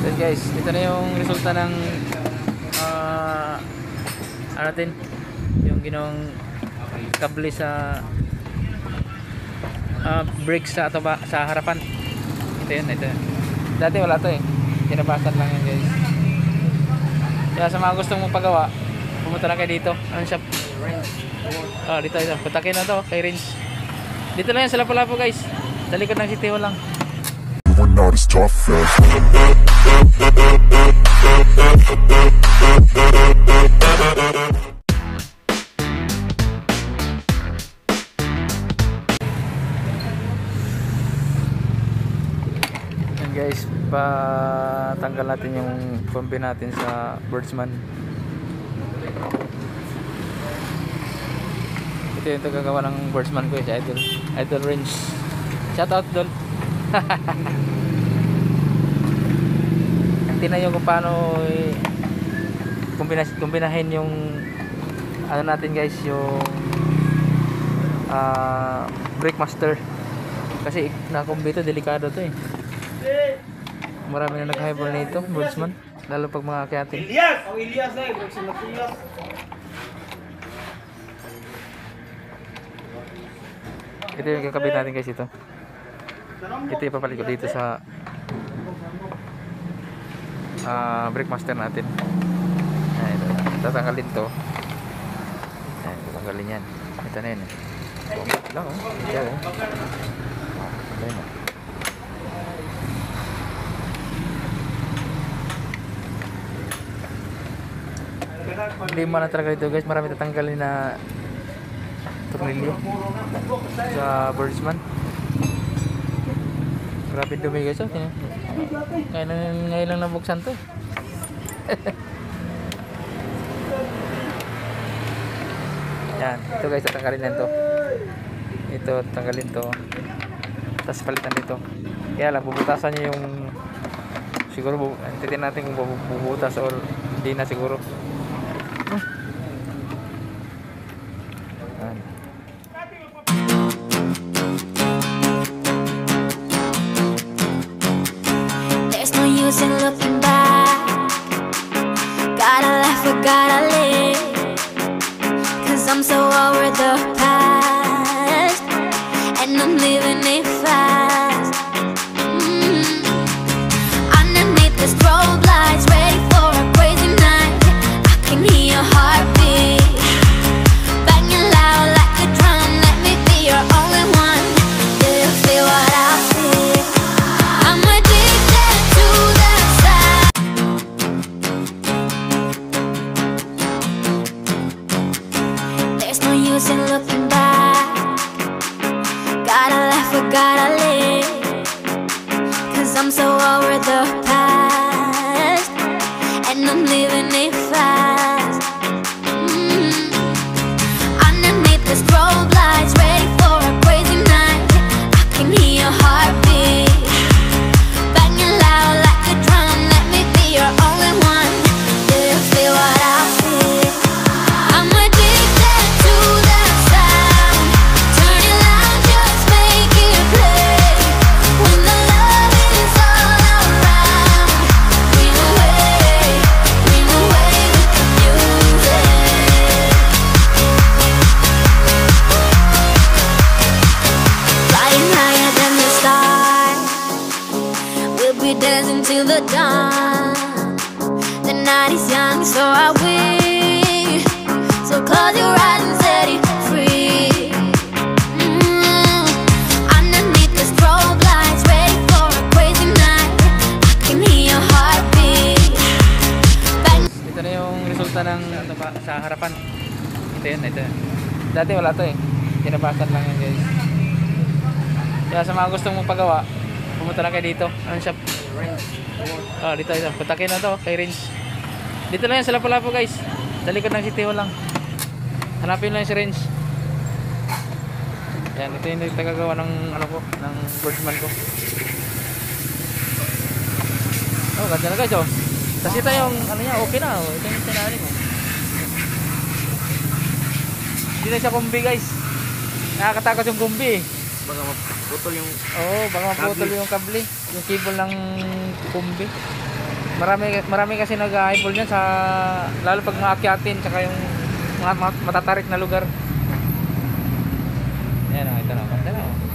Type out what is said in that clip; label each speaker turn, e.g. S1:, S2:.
S1: So guys, ito na yung resulta ng ano natin, yung ginawang kable sa brakes sa sa harapan. Ito yun, ito yun. Dati wala to eh, tinabasan lang yun guys. Kaya sa mga gustong mong pagawa, pumunta na kayo dito. Ano shop? Dito ito, putakin na to kay Range. Dito lang yan sa Lapu-Lapu guys, sa likod ng City Hall lang. Yan guys, patanggal natin yung kombi natin sa Birdsman. Ito yung tagagawa ng Birdsman ko, si Idol Range. Shout out Dol. Tingnan nyo kung paano kumbinahin yung ano natin guys, yung brake master, kasi nakumbi ito, delikado to eh. Marami na nag-highball na ito Birdsman, lalo pag mga kyatin.
S2: Elias na eh,
S1: ito yung kakabit natin guys. Ito yung papalit ko dito sa brake master natin. Ayan, ito. Tatanggalin to. Ayan, tatanggalin yan. Ito na yun eh. Ito lang oh. Ito oh. Ito yun oh. Problema na talaga ito guys. Marami tatanggalin na tornilyo sa Birdsman. Grabe dumi guys oh. Ngayon lang nabuksan to. Yan, ito guys, tatanggalin yan to. Ito, tanggalin to. Tapos palitan dito. Kaya lang, bubutasan nyo yung siguro, titin natin kung bubutas or hindi na siguro. Yan.
S3: And looking back, gotta laugh or gotta live, 'cause I'm so over the past, and I'm living it fast. Underneath the strobe lights, ready for a crazy night, I can hear your heartbeat banging loud like a drum. Let me be your only one. Do you feel what I feel? I'm addicted to the sound. There's no use in looking back, gotta laugh or gotta live, 'cause I'm so over the past, and I'm living it fast. Underneath the strobe lights, ready for a crazy night, I can hear your heartbeat banging loud like a drum. Let me be your only one. Do you feel what I feel? I'm addicted to the sound. Turn it loud, just make it play. When the love is all around, dream away with the music. Flying higher than the stars, we'll be dancing till the dawn. The night is young, so are we. So close your eyes and set it free. Underneath the strobe lights, ready for a crazy night, I can hear your heartbeat bang.
S1: Ito na yung resulta ng ano ba, sa harapan. Ito yun, ito yun. Dati wala to eh, tinabasan lang yan guys. Kaya sa mga gustong mong pagawa, pumunta na kayo dito. Ano shop? Dito ito, putakin na to kay Range. Dito lang yan sa Lapu-Lapu guys, sa likod ng City Hall lang. Hanapin lang si Range. Yan, ito yung tagagawa ng ano ko, ng Birdsman ko. Oh, ganda na guys oh. Tapos ito yung ano niya, okay na oh. Ito yung sinari ko. Hindi na siya kumbi guys. Nakakatakot yung kumbi eh.
S2: Baka maputol yung
S1: baka maputol yung kable, yung cable ng kumbi. Marami kasi nag-eyeball niyan sa lalo pag maakyatin tsaka yung mga matatarik na lugar. Ayan, ito na.